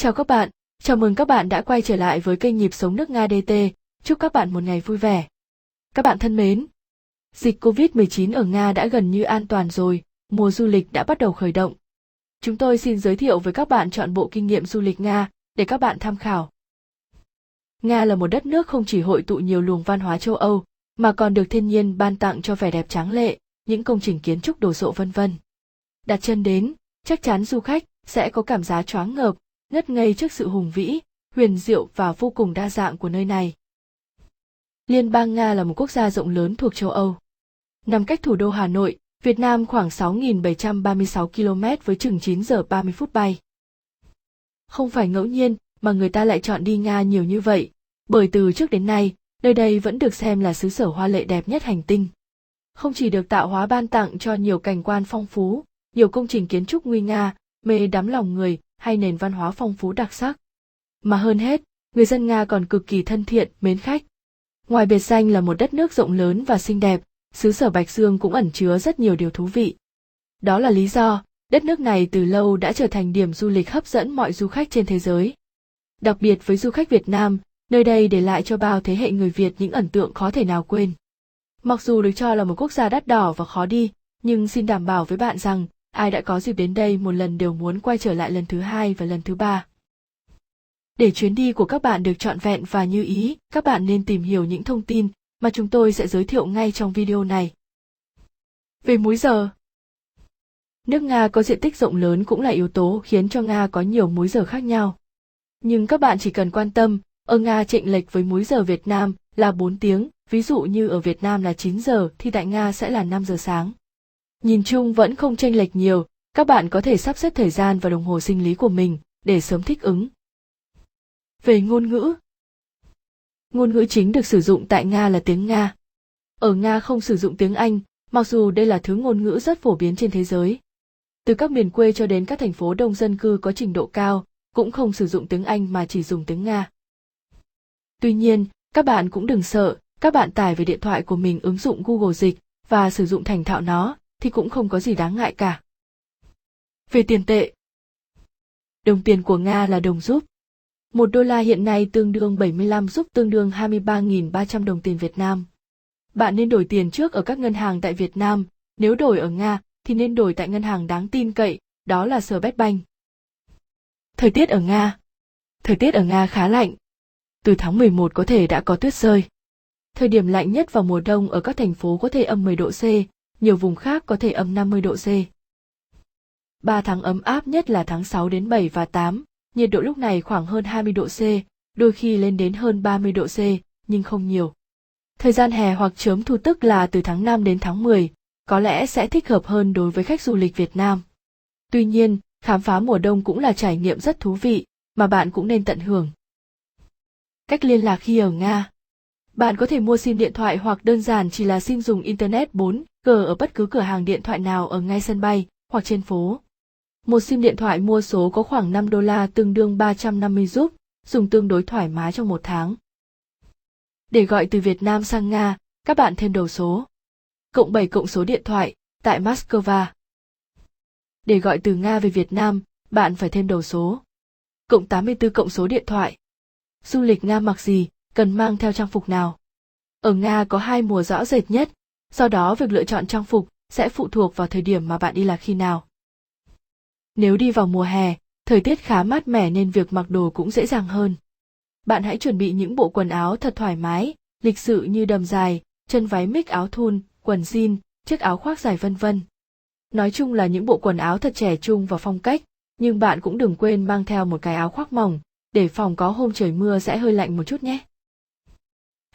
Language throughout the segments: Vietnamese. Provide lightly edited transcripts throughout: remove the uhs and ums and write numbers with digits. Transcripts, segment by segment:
Chào các bạn, chào mừng các bạn đã quay trở lại với kênh Nhịp Sống Nước Nga DT, chúc các bạn một ngày vui vẻ. Các bạn thân mến, dịch Covid-19 ở Nga đã gần như an toàn rồi, mùa du lịch đã bắt đầu khởi động. Chúng tôi xin giới thiệu với các bạn trọn bộ kinh nghiệm du lịch Nga để các bạn tham khảo. Nga là một đất nước không chỉ hội tụ nhiều luồng văn hóa châu Âu, mà còn được thiên nhiên ban tặng cho vẻ đẹp tráng lệ, những công trình kiến trúc đồ sộ vân vân. Đặt chân đến, chắc chắn du khách sẽ có cảm giác choáng ngợp, ngất ngây trước sự hùng vĩ, huyền diệu và vô cùng đa dạng của nơi này. Liên bang Nga là một quốc gia rộng lớn thuộc châu Âu. Nằm cách thủ đô Hà Nội, Việt Nam khoảng 6.736 km với chừng 9 giờ 30 phút bay. Không phải ngẫu nhiên mà người ta lại chọn đi Nga nhiều như vậy, bởi từ trước đến nay, nơi đây vẫn được xem là xứ sở hoa lệ đẹp nhất hành tinh. Không chỉ được tạo hóa ban tặng cho nhiều cảnh quan phong phú, nhiều công trình kiến trúc nguy nga, mê đắm lòng người hay nền văn hóa phong phú đặc sắc, mà hơn hết, người dân Nga còn cực kỳ thân thiện, mến khách. Ngoài biệt danh là một đất nước rộng lớn và xinh đẹp, xứ sở Bạch Dương cũng ẩn chứa rất nhiều điều thú vị. Đó là lý do, đất nước này từ lâu đã trở thành điểm du lịch hấp dẫn mọi du khách trên thế giới. Đặc biệt với du khách Việt Nam, nơi đây để lại cho bao thế hệ người Việt những ấn tượng khó thể nào quên. Mặc dù được cho là một quốc gia đắt đỏ và khó đi, nhưng xin đảm bảo với bạn rằng, ai đã có dịp đến đây một lần đều muốn quay trở lại lần thứ hai và lần thứ ba. Để chuyến đi của các bạn được trọn vẹn và như ý, các bạn nên tìm hiểu những thông tin mà chúng tôi sẽ giới thiệu ngay trong video này. Về múi giờ, nước Nga có diện tích rộng lớn cũng là yếu tố khiến cho Nga có nhiều múi giờ khác nhau. Nhưng các bạn chỉ cần quan tâm, ở Nga chênh lệch với múi giờ Việt Nam là 4 tiếng, ví dụ như ở Việt Nam là 9 giờ thì tại Nga sẽ là 5 giờ sáng. Nhìn chung vẫn không chênh lệch nhiều, các bạn có thể sắp xếp thời gian và đồng hồ sinh lý của mình để sớm thích ứng. Về ngôn ngữ, ngôn ngữ chính được sử dụng tại Nga là tiếng Nga. Ở Nga không sử dụng tiếng Anh, mặc dù đây là thứ ngôn ngữ rất phổ biến trên thế giới. Từ các miền quê cho đến các thành phố đông dân cư có trình độ cao, cũng không sử dụng tiếng Anh mà chỉ dùng tiếng Nga. Tuy nhiên, các bạn cũng đừng sợ, các bạn tải về điện thoại của mình ứng dụng Google Dịch và sử dụng thành thạo nó, thì cũng không có gì đáng ngại cả. Về tiền tệ, đồng tiền của Nga là đồng rúp. $1 hiện nay tương đương 75 rúp, tương đương 23.300 đồng tiền Việt Nam. Bạn nên đổi tiền trước ở các ngân hàng tại Việt Nam, nếu đổi ở Nga thì nên đổi tại ngân hàng đáng tin cậy, đó là Sberbank. Thời tiết ở Nga. Thời tiết ở Nga khá lạnh. Từ tháng 11 có thể đã có tuyết rơi. Thời điểm lạnh nhất vào mùa đông ở các thành phố có thể âm 10 độ C, nhiều vùng khác có thể âm 50 độ C. 3 tháng ấm áp nhất là tháng 6 đến 7 và 8, nhiệt độ lúc này khoảng hơn 20 độ C, đôi khi lên đến hơn 30 độ C, nhưng không nhiều. Thời gian hè hoặc chớm thu tức là từ tháng 5 đến tháng 10, có lẽ sẽ thích hợp hơn đối với khách du lịch Việt Nam. Tuy nhiên, khám phá mùa đông cũng là trải nghiệm rất thú vị, mà bạn cũng nên tận hưởng. Cách liên lạc khi ở Nga. Bạn có thể mua sim điện thoại hoặc đơn giản chỉ là sim dùng Internet 4G ở bất cứ cửa hàng điện thoại nào ở ngay sân bay hoặc trên phố. Một sim điện thoại mua số có khoảng $5 tương đương 350 rúp, dùng tương đối thoải mái trong một tháng. Để gọi từ Việt Nam sang Nga, các bạn thêm đầu số. +7 cộng số điện thoại, tại Moscow. Để gọi từ Nga về Việt Nam, bạn phải thêm đầu số. +84 cộng số điện thoại. Du lịch Nga mặc gì, cần mang theo trang phục nào? Ở Nga có 2 mùa rõ rệt nhất, do đó việc lựa chọn trang phục sẽ phụ thuộc vào thời điểm mà bạn đi là khi nào. Nếu đi vào mùa hè, thời tiết khá mát mẻ nên việc mặc đồ cũng dễ dàng hơn. Bạn hãy chuẩn bị những bộ quần áo thật thoải mái, lịch sự như đầm dài, chân váy mix, áo thun, quần jean, chiếc áo khoác dài vân vân. Nói chung là những bộ quần áo thật trẻ trung và phong cách, nhưng bạn cũng đừng quên mang theo một cái áo khoác mỏng, để phòng có hôm trời mưa sẽ hơi lạnh một chút nhé.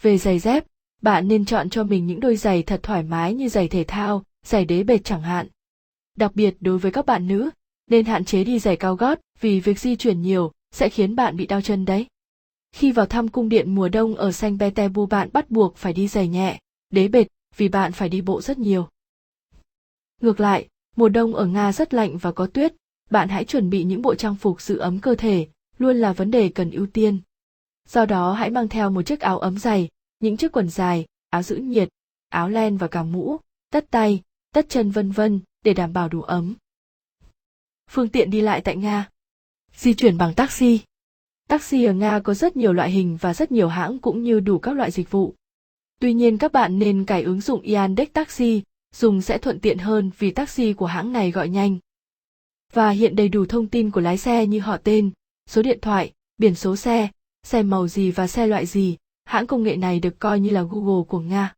Về giày dép, bạn nên chọn cho mình những đôi giày thật thoải mái như giày thể thao, giày đế bệt chẳng hạn. Đặc biệt đối với các bạn nữ, nên hạn chế đi giày cao gót vì việc di chuyển nhiều sẽ khiến bạn bị đau chân đấy. Khi vào thăm cung điện mùa đông ở Saint Petersburg, bạn bắt buộc phải đi giày nhẹ, đế bệt vì bạn phải đi bộ rất nhiều. Ngược lại, mùa đông ở Nga rất lạnh và có tuyết, bạn hãy chuẩn bị những bộ trang phục giữ ấm cơ thể, luôn là vấn đề cần ưu tiên. Do đó hãy mang theo một chiếc áo ấm dày, những chiếc quần dài, áo giữ nhiệt, áo len và cả mũ, tất tay, tất chân vân vân để đảm bảo đủ ấm. Phương tiện đi lại tại Nga. Di chuyển bằng taxi. Taxi ở Nga có rất nhiều loại hình và rất nhiều hãng cũng như đủ các loại dịch vụ. Tuy nhiên các bạn nên cài ứng dụng Yandex Taxi, dùng sẽ thuận tiện hơn vì taxi của hãng này gọi nhanh. Và hiện đầy đủ thông tin của lái xe như họ tên, số điện thoại, biển số xe màu gì và xe loại gì. Hãng công nghệ này được coi như là Google của Nga.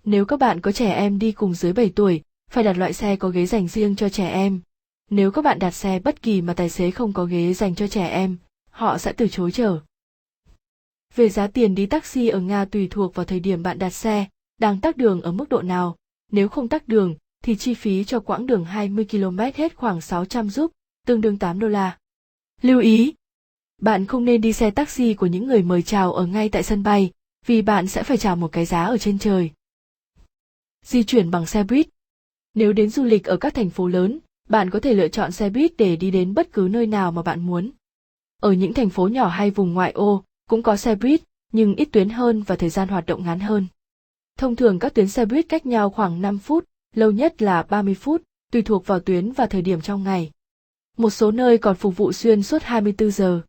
Nếu các bạn có trẻ em đi cùng dưới 7 tuổi, phải đặt loại xe có ghế dành riêng cho trẻ em. Nếu các bạn đặt xe bất kỳ mà tài xế không có ghế dành cho trẻ em, họ sẽ từ chối chở. Về giá tiền đi taxi ở Nga tùy thuộc vào thời điểm bạn đặt xe, đang tắc đường ở mức độ nào. Nếu không tắc đường, thì chi phí cho quãng đường 20 km hết khoảng 600 rúp, tương đương $8. Lưu ý! Bạn không nên đi xe taxi của những người mời chào ở ngay tại sân bay, vì bạn sẽ phải trả một cái giá ở trên trời. Di chuyển bằng xe buýt. Nếu đến du lịch ở các thành phố lớn, bạn có thể lựa chọn xe buýt để đi đến bất cứ nơi nào mà bạn muốn. Ở những thành phố nhỏ hay vùng ngoại ô, cũng có xe buýt, nhưng ít tuyến hơn và thời gian hoạt động ngắn hơn. Thông thường các tuyến xe buýt cách nhau khoảng 5 phút, lâu nhất là 30 phút, tùy thuộc vào tuyến và thời điểm trong ngày. Một số nơi còn phục vụ xuyên suốt 24 giờ.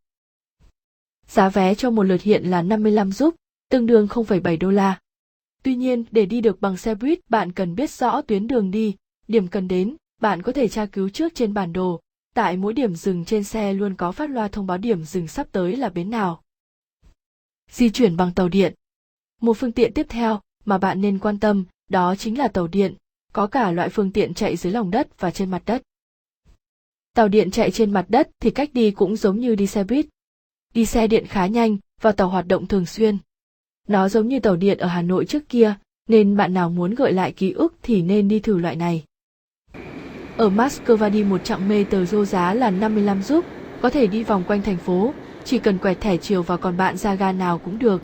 Giá vé cho một lượt hiện là 55 rúp, tương đương $0,7. Tuy nhiên, để đi được bằng xe buýt, bạn cần biết rõ tuyến đường đi, điểm cần đến, bạn có thể tra cứu trước trên bản đồ. Tại mỗi điểm dừng trên xe luôn có phát loa thông báo điểm dừng sắp tới là bến nào. Di chuyển bằng tàu điện. Một phương tiện tiếp theo mà bạn nên quan tâm, đó chính là tàu điện, có cả loại phương tiện chạy dưới lòng đất và trên mặt đất. Tàu điện chạy trên mặt đất thì cách đi cũng giống như đi xe buýt. Đi xe điện khá nhanh và tàu hoạt động thường xuyên. Nó giống như tàu điện ở Hà Nội trước kia, nên bạn nào muốn gợi lại ký ức thì nên đi thử loại này. Ở Moscow đi một chặng metro giá là 55 rúp, có thể đi vòng quanh thành phố, chỉ cần quẹt thẻ chiều vào còn bạn ra ga nào cũng được.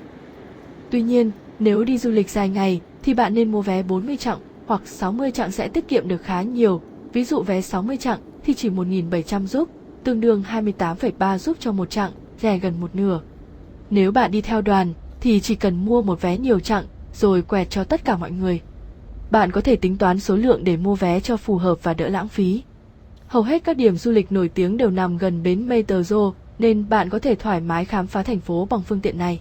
Tuy nhiên, nếu đi du lịch dài ngày thì bạn nên mua vé 40 chặng hoặc 60 chặng sẽ tiết kiệm được khá nhiều. Ví dụ vé 60 chặng thì chỉ 1.700 rúp, tương đương 28,3 rúp cho một chặng, rẻ gần một nửa. Nếu bạn đi theo đoàn thì chỉ cần mua một vé nhiều chặng rồi quẹt cho tất cả mọi người. Bạn có thể tính toán số lượng để mua vé cho phù hợp và đỡ lãng phí. Hầu hết các điểm du lịch nổi tiếng đều nằm gần bến metro nên bạn có thể thoải mái khám phá thành phố bằng phương tiện này.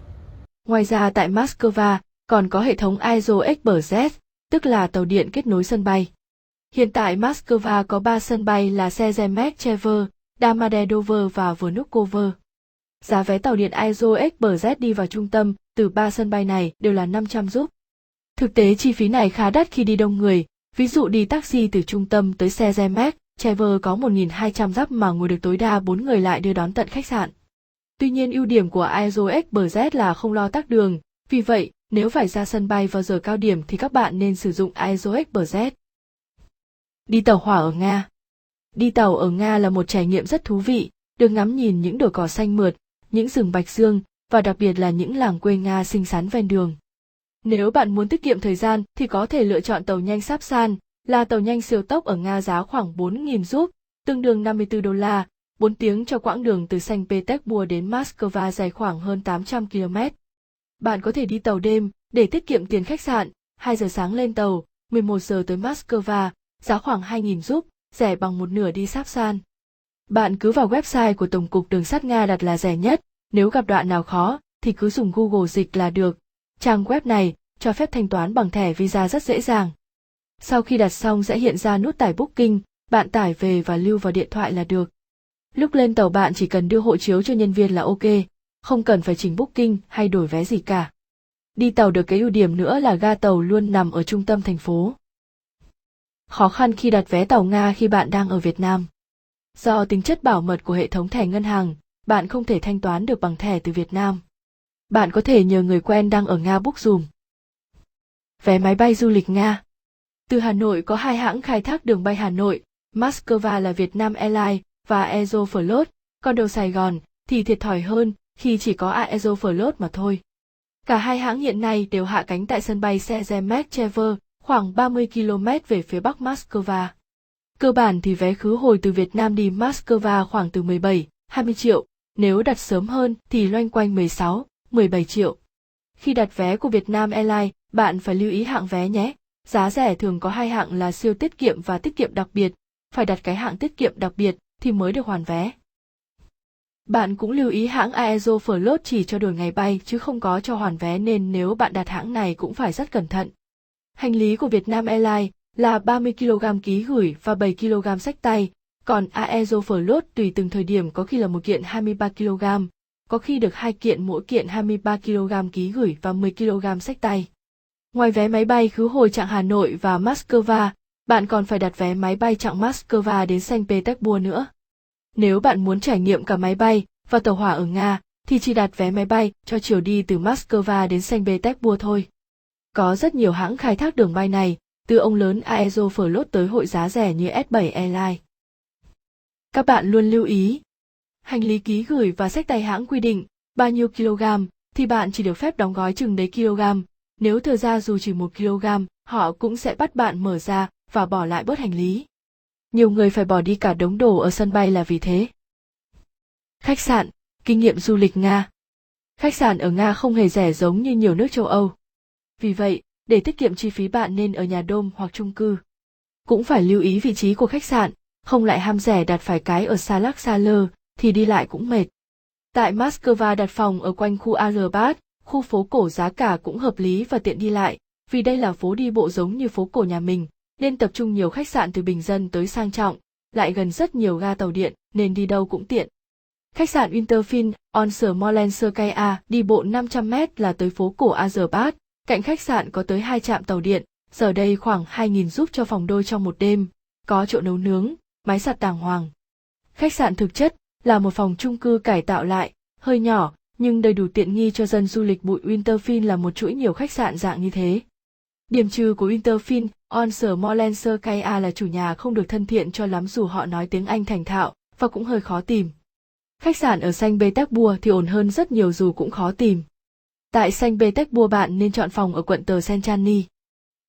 Ngoài ra tại Moscow còn có hệ thống Aero Express, tức là tàu điện kết nối sân bay. Hiện tại Moscow có 3 sân bay là Sheremetyevo, Domodedovo và Vnukovo. Giá vé tàu điện Aero Express đi vào trung tâm từ 3 sân bay này đều là 500 rúp. Thực tế chi phí này khá đắt khi đi đông người, ví dụ đi taxi từ trung tâm tới Sheremetyevo có 1.200 rúp mà ngồi được tối đa 4 người lại đưa đón tận khách sạn. Tuy nhiên ưu điểm của Aero Express là không lo tắc đường, vì vậy nếu phải ra sân bay vào giờ cao điểm thì các bạn nên sử dụng Aero Express. Đi tàu hỏa ở Nga. Đi tàu ở Nga là một trải nghiệm rất thú vị, được ngắm nhìn những đồi cỏ xanh mượt, những rừng bạch dương và đặc biệt là những làng quê Nga xinh xắn ven đường. Nếu bạn muốn tiết kiệm thời gian thì có thể lựa chọn tàu nhanh Sapsan, là tàu nhanh siêu tốc ở Nga giá khoảng 4.000 rúp, tương đương $54, 4 tiếng cho quãng đường từ Saint Petersburg đến Moscow dài khoảng hơn 800 km. Bạn có thể đi tàu đêm để tiết kiệm tiền khách sạn, 2 giờ sáng lên tàu, 11 giờ tới Moscow, giá khoảng 2.000 rúp, rẻ bằng một nửa đi Sapsan. Bạn cứ vào website của Tổng cục Đường sắt Nga đặt là rẻ nhất, nếu gặp đoạn nào khó thì cứ dùng Google Dịch là được. Trang web này cho phép thanh toán bằng thẻ Visa rất dễ dàng. Sau khi đặt xong sẽ hiện ra nút tải Booking, bạn tải về và lưu vào điện thoại là được. Lúc lên tàu bạn chỉ cần đưa hộ chiếu cho nhân viên là ok, không cần phải chỉnh Booking hay đổi vé gì cả. Đi tàu được cái ưu điểm nữa là ga tàu luôn nằm ở trung tâm thành phố. Khó khăn khi đặt vé tàu Nga khi bạn đang ở Việt Nam. Do tính chất bảo mật của hệ thống thẻ ngân hàng, bạn không thể thanh toán được bằng thẻ từ Việt Nam. Bạn có thể nhờ người quen đang ở Nga book dùm. Vé máy bay du lịch Nga. Từ Hà Nội có 2 hãng khai thác đường bay Hà Nội, Moscow là Vietnam Airlines và Aeroflot, còn đầu Sài Gòn thì thiệt thòi hơn khi chỉ có Aeroflot mà thôi. Cả 2 hãng hiện nay đều hạ cánh tại sân bay Sheremetyevo, khoảng 30 km về phía bắc Moscow. Cơ bản thì vé khứ hồi từ Việt Nam đi Moscow khoảng từ 17-20 triệu, nếu đặt sớm hơn thì loanh quanh 16-17 triệu. Khi đặt vé của Vietnam Airlines, bạn phải lưu ý hạng vé nhé. Giá rẻ thường có 2 hạng là siêu tiết kiệm và tiết kiệm đặc biệt, phải đặt cái hạng tiết kiệm đặc biệt thì mới được hoàn vé. Bạn cũng lưu ý hãng Aeroflot chỉ cho đổi ngày bay chứ không có cho hoàn vé, nên nếu bạn đặt hãng này cũng phải rất cẩn thận. Hành lý của Vietnam Airlines là 30 kg ký gửi và 7 kg xách tay, còn Aeroflot tùy từng thời điểm có khi là một kiện 23 kg, có khi được 2 kiện mỗi kiện 23 kg ký gửi và 10 kg xách tay. Ngoài vé máy bay khứ hồi chặng Hà Nội và Moscow, bạn còn phải đặt vé máy bay chặng Moscow đến Saint Petersburg nữa. Nếu bạn muốn trải nghiệm cả máy bay và tàu hỏa ở Nga, thì chỉ đặt vé máy bay cho chiều đi từ Moscow đến Saint Petersburg thôi. Có rất nhiều hãng khai thác đường bay này, từ ông lớn Aeroflot tới hội giá rẻ như S7 Airlines. Các bạn luôn lưu ý, hành lý ký gửi và xách tay hãng quy định bao nhiêu kg thì bạn chỉ được phép đóng gói chừng đấy kg. Nếu thừa ra dù chỉ 1 kg, họ cũng sẽ bắt bạn mở ra và bỏ lại bớt hành lý. Nhiều người phải bỏ đi cả đống đồ ở sân bay là vì thế. Khách sạn, kinh nghiệm du lịch Nga. Khách sạn ở Nga không hề rẻ giống như nhiều nước châu Âu. Vì vậy, để tiết kiệm chi phí bạn nên ở nhà đôm hoặc chung cư. Cũng phải lưu ý vị trí của khách sạn, không lại ham rẻ đặt phải cái ở xa lắc xa lơ, thì đi lại cũng mệt. Tại Moscow đặt phòng ở quanh khu Arbat, khu phố cổ giá cả cũng hợp lý và tiện đi lại, vì đây là phố đi bộ giống như phố cổ nhà mình, nên tập trung nhiều khách sạn từ bình dân tới sang trọng, lại gần rất nhiều ga tàu điện nên đi đâu cũng tiện. Khách sạn Winterfin on Smolenskaya đi bộ 500m là tới phố cổ Arbat, cạnh khách sạn có tới 2 trạm tàu điện, giờ đây khoảng 2.000 giúp cho phòng đôi trong một đêm, có chỗ nấu nướng, máy giặt đàng hoàng. Khách sạn thực chất là một phòng chung cư cải tạo lại, hơi nhỏ nhưng đầy đủ tiện nghi cho dân du lịch. Bụi Winterfin là một chuỗi nhiều khách sạn dạng như thế. Điểm trừ của Winterfin on Smolenskaya là chủ nhà không được thân thiện cho lắm dù họ nói tiếng Anh thành thạo và cũng hơi khó tìm. Khách sạn ở Saint Petersburg thì ổn hơn rất nhiều dù cũng khó tìm. Tại Saint Petersburg bạn nên chọn phòng ở quận Tờ Senchany.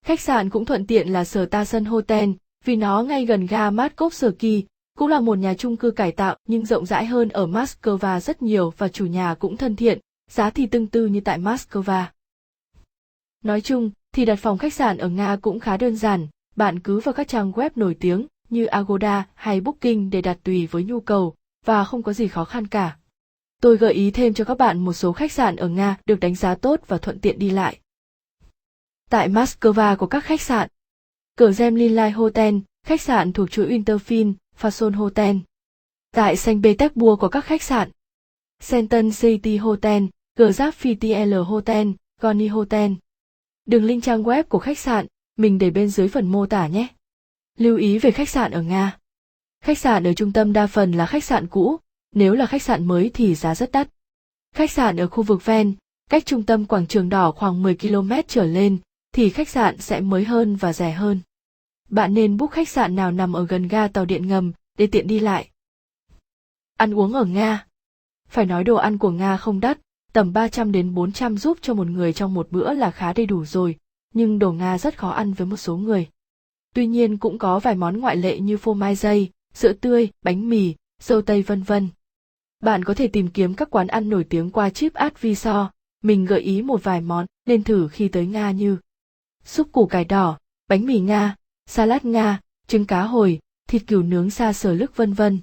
Khách sạn cũng thuận tiện là Starson Hotel, vì nó ngay gần ga Moskovsky, cũng là một nhà chung cư cải tạo nhưng rộng rãi hơn ở Moscow rất nhiều và chủ nhà cũng thân thiện, giá thì tương tự như tại Moscow. Nói chung thì đặt phòng khách sạn ở Nga cũng khá đơn giản, bạn cứ vào các trang web nổi tiếng như Agoda hay Booking để đặt tùy với nhu cầu và không có gì khó khăn cả. Tôi gợi ý thêm cho các bạn một số khách sạn ở Nga được đánh giá tốt và thuận tiện đi lại. Tại Moscow có các khách sạn Kremlin Hotel, khách sạn thuộc chuỗi Winterfin, Fason Hotel. Tại Saint Petersburg có các khách sạn Central City Hotel, Gzafitl Hotel, Goni Hotel. Đường link trang web của khách sạn mình để bên dưới phần mô tả nhé. Lưu ý về khách sạn ở Nga. Khách sạn ở trung tâm đa phần là khách sạn cũ, nếu là khách sạn mới thì giá rất đắt. Khách sạn ở khu vực ven, cách trung tâm quảng trường đỏ khoảng 10 km trở lên, thì khách sạn sẽ mới hơn và rẻ hơn. Bạn nên book khách sạn nào nằm ở gần ga tàu điện ngầm để tiện đi lại. Ăn uống ở Nga. Phải nói đồ ăn của Nga không đắt, tầm 300 đến 400 giúp cho một người trong một bữa là khá đầy đủ rồi, nhưng đồ Nga rất khó ăn với một số người. Tuy nhiên cũng có vài món ngoại lệ như phô mai dây, sữa tươi, bánh mì, dâu tây vân vân. Bạn có thể tìm kiếm các quán ăn nổi tiếng qua TripAdvisor, mình gợi ý một vài món nên thử khi tới Nga như súp củ cải đỏ, bánh mì Nga, salad Nga, trứng cá hồi, thịt cừu nướng sa sờ lức vân vân.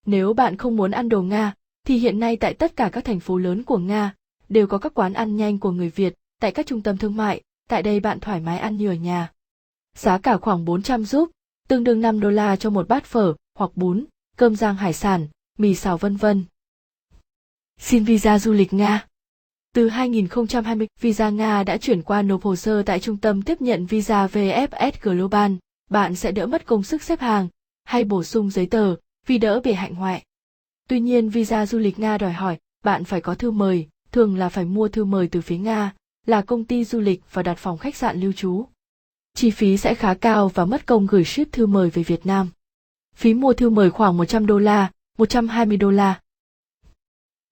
Nếu bạn không muốn ăn đồ Nga, thì hiện nay tại tất cả các thành phố lớn của Nga đều có các quán ăn nhanh của người Việt tại các trung tâm thương mại, tại đây bạn thoải mái ăn như ở nhà. Giá cả khoảng 400 rúp, tương đương $5 cho một bát phở hoặc bún, cơm rang hải sản, mì xào vân vân. Xin visa du lịch Nga. Từ 2020, Visa Nga đã chuyển qua nộp hồ sơ tại trung tâm tiếp nhận visa VFS Global, bạn sẽ đỡ mất công sức xếp hàng hay bổ sung giấy tờ vì đỡ bị hạnh hoẹ. Tuy nhiên visa du lịch Nga đòi hỏi bạn phải có thư mời, thường là phải mua thư mời từ phía Nga, là công ty du lịch và đặt phòng khách sạn lưu trú. Chi phí sẽ khá cao và mất công gửi ship thư mời về Việt Nam. Phí mua thư mời khoảng $100, $120.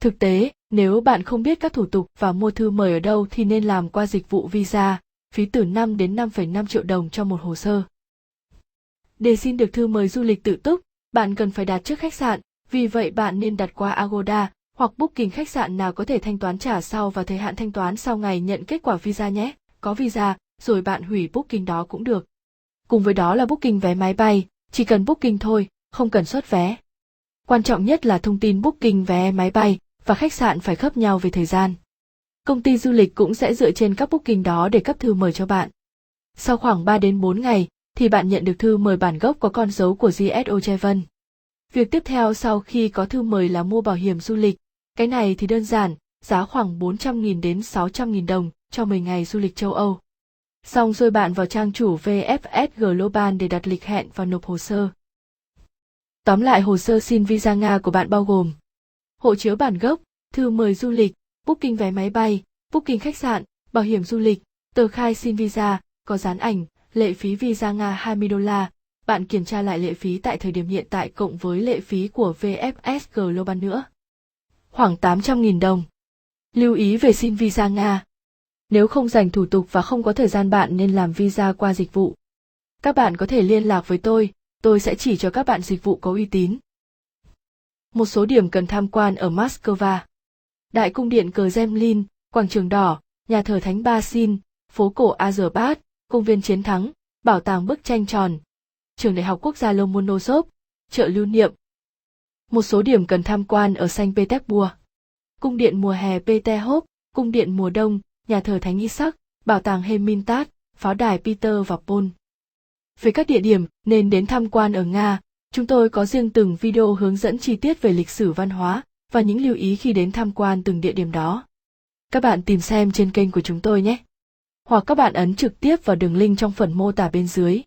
Thực tế, nếu bạn không biết các thủ tục và mua thư mời ở đâu thì nên làm qua dịch vụ visa, phí từ 5 đến 5,5 triệu đồng cho một hồ sơ. Để xin được thư mời du lịch tự túc, bạn cần phải đặt trước khách sạn, vì vậy bạn nên đặt qua Agoda hoặc Booking khách sạn nào có thể thanh toán trả sau và thời hạn thanh toán sau ngày nhận kết quả visa nhé. Có visa, rồi bạn hủy Booking đó cũng được. Cùng với đó là Booking vé máy bay, chỉ cần Booking thôi, không cần xuất vé. Quan trọng nhất là thông tin booking vé máy bay và khách sạn phải khớp nhau về thời gian. Công ty du lịch cũng sẽ dựa trên các booking đó để cấp thư mời cho bạn. Sau khoảng 3 đến 4 ngày thì bạn nhận được thư mời bản gốc có con dấu của GSO Travel. Việc tiếp theo sau khi có thư mời là mua bảo hiểm du lịch. Cái này thì đơn giản, giá khoảng 400.000 đến 600.000 đồng cho 10 ngày du lịch châu Âu. Xong rồi bạn vào trang chủ VFS Global để đặt lịch hẹn và nộp hồ sơ. Tóm lại hồ sơ xin visa Nga của bạn bao gồm hộ chiếu bản gốc, thư mời du lịch, booking vé máy bay, booking khách sạn, bảo hiểm du lịch, tờ khai xin visa, có dán ảnh, lệ phí visa Nga 20 đô la. Bạn kiểm tra lại lệ phí tại thời điểm hiện tại cộng với lệ phí của VFS Global nữa. Khoảng 800.000 đồng. Lưu ý về xin visa Nga. Nếu không dành thủ tục và không có thời gian bạn nên làm visa qua dịch vụ. Các bạn có thể liên lạc với tôi sẽ chỉ cho các bạn dịch vụ có uy tín. Một số điểm cần tham quan ở Moscow. Đại cung điện Kremlin, quảng trường đỏ, nhà thờ Thánh Basin, phố cổ Azerbat, công viên chiến thắng, bảo tàng bức tranh tròn, trường đại học quốc gia Lomonosov, chợ lưu niệm. Một số điểm cần tham quan ở Saint Petersburg. Cung điện mùa hè Peterhof, cung điện mùa đông, nhà thờ Thánh Isaac, bảo tàng Hermitage, pháo đài Peter và Paul. Về các địa điểm nên đến tham quan ở Nga, chúng tôi có riêng từng video hướng dẫn chi tiết về lịch sử văn hóa và những lưu ý khi đến tham quan từng địa điểm đó. Các bạn tìm xem trên kênh của chúng tôi nhé. Hoặc các bạn ấn trực tiếp vào đường link trong phần mô tả bên dưới.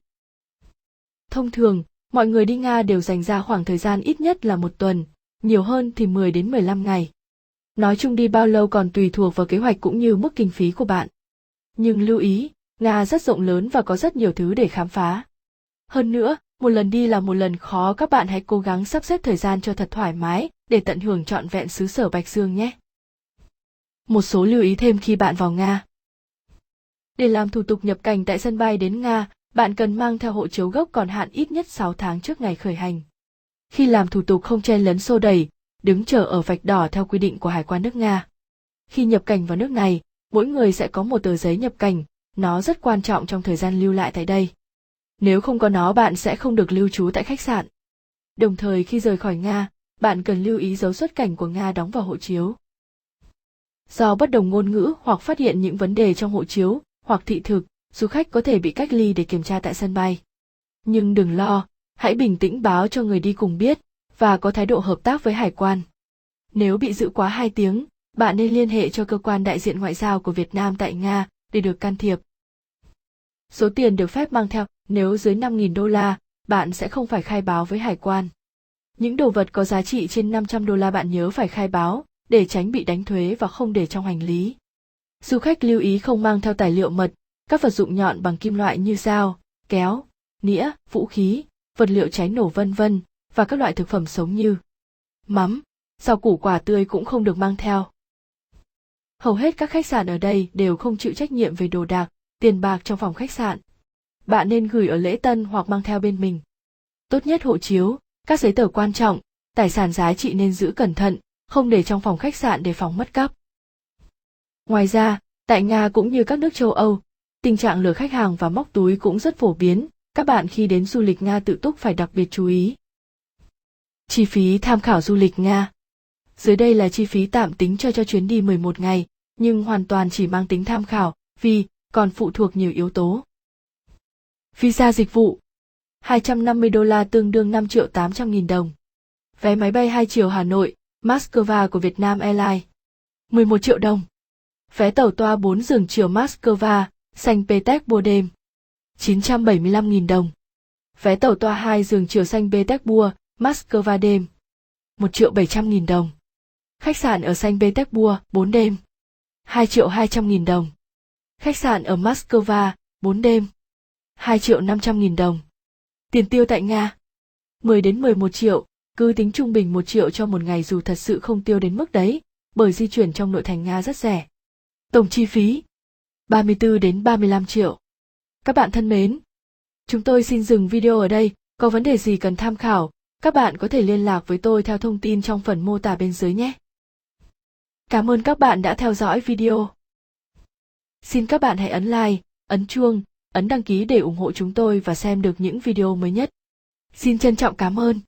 Thông thường, mọi người đi Nga đều dành ra khoảng thời gian ít nhất là 1 tuần, nhiều hơn thì 10 đến 15 ngày. Nói chung đi bao lâu còn tùy thuộc vào kế hoạch cũng như mức kinh phí của bạn. Nhưng lưu ý, Nga rất rộng lớn và có rất nhiều thứ để khám phá. Hơn nữa, một lần đi là một lần khó, các bạn hãy cố gắng sắp xếp thời gian cho thật thoải mái để tận hưởng trọn vẹn xứ sở Bạch Dương nhé. Một số lưu ý thêm khi bạn vào Nga. Để làm thủ tục nhập cảnh tại sân bay đến Nga, bạn cần mang theo hộ chiếu gốc còn hạn ít nhất 6 tháng trước ngày khởi hành. Khi làm thủ tục không chen lấn xô đẩy, đứng chờ ở vạch đỏ theo quy định của Hải quan nước Nga. Khi nhập cảnh vào nước này, mỗi người sẽ có một tờ giấy nhập cảnh, nó rất quan trọng trong thời gian lưu lại tại đây. Nếu không có nó bạn sẽ không được lưu trú tại khách sạn. Đồng thời khi rời khỏi Nga, bạn cần lưu ý dấu xuất cảnh của Nga đóng vào hộ chiếu. Do bất đồng ngôn ngữ hoặc phát hiện những vấn đề trong hộ chiếu hoặc thị thực, du khách có thể bị cách ly để kiểm tra tại sân bay. Nhưng đừng lo, hãy bình tĩnh báo cho người đi cùng biết và có thái độ hợp tác với hải quan. Nếu bị giữ quá 2 tiếng, bạn nên liên hệ cho cơ quan đại diện ngoại giao của Việt Nam tại Nga để được can thiệp. Số tiền được phép mang theo, nếu dưới 5.000 đô la, bạn sẽ không phải khai báo với hải quan. Những đồ vật có giá trị trên 500 đô la bạn nhớ phải khai báo, để tránh bị đánh thuế và không để trong hành lý. Du khách lưu ý không mang theo tài liệu mật, các vật dụng nhọn bằng kim loại như dao, kéo, nĩa, vũ khí, vật liệu cháy nổ vân vân và các loại thực phẩm sống như mắm, rau củ quả tươi cũng không được mang theo. Hầu hết các khách sạn ở đây đều không chịu trách nhiệm về đồ đạc, tiền bạc trong phòng khách sạn. Bạn nên gửi ở lễ tân hoặc mang theo bên mình. Tốt nhất hộ chiếu, các giấy tờ quan trọng, tài sản giá trị nên giữ cẩn thận, không để trong phòng khách sạn để phòng mất cắp. Ngoài ra, tại Nga cũng như các nước châu Âu, tình trạng lừa khách hàng và móc túi cũng rất phổ biến, các bạn khi đến du lịch Nga tự túc phải đặc biệt chú ý. Chi phí tham khảo du lịch Nga. Dưới đây là chi phí tạm tính cho chuyến đi 11 ngày, nhưng hoàn toàn chỉ mang tính tham khảo, vì còn phụ thuộc nhiều yếu tố. Visa dịch vụ 250 đô la tương đương 5.800.000 đồng. Vé máy bay 2 chiều Hà Nội, Moscow của Vietnam Airlines 11 triệu đồng. Vé tàu toa 4 giường chiều Moscow, Saint Petersburg đêm 975.000 đồng. Vé tàu toa 2 giường chiều Saint Petersburg, Moscow đêm 1.700.000 đồng. Khách sạn ở Saint Petersburg 4 đêm 2.200.000 đồng. Khách sạn ở Moscow 4 đêm 2.500.000 đồng. Tiền tiêu tại Nga 10 đến 11 triệu, cứ tính trung bình 1 triệu cho một ngày dù thật sự không tiêu đến mức đấy, bởi di chuyển trong nội thành Nga rất rẻ. Tổng chi phí 34 đến 35 triệu. Các bạn thân mến, chúng tôi xin dừng video ở đây, có vấn đề gì cần tham khảo, các bạn có thể liên lạc với tôi theo thông tin trong phần mô tả bên dưới nhé. Cảm ơn các bạn đã theo dõi video. Xin các bạn hãy ấn like, ấn chuông, ấn đăng ký để ủng hộ chúng tôi và xem được những video mới nhất. Xin trân trọng cảm ơn.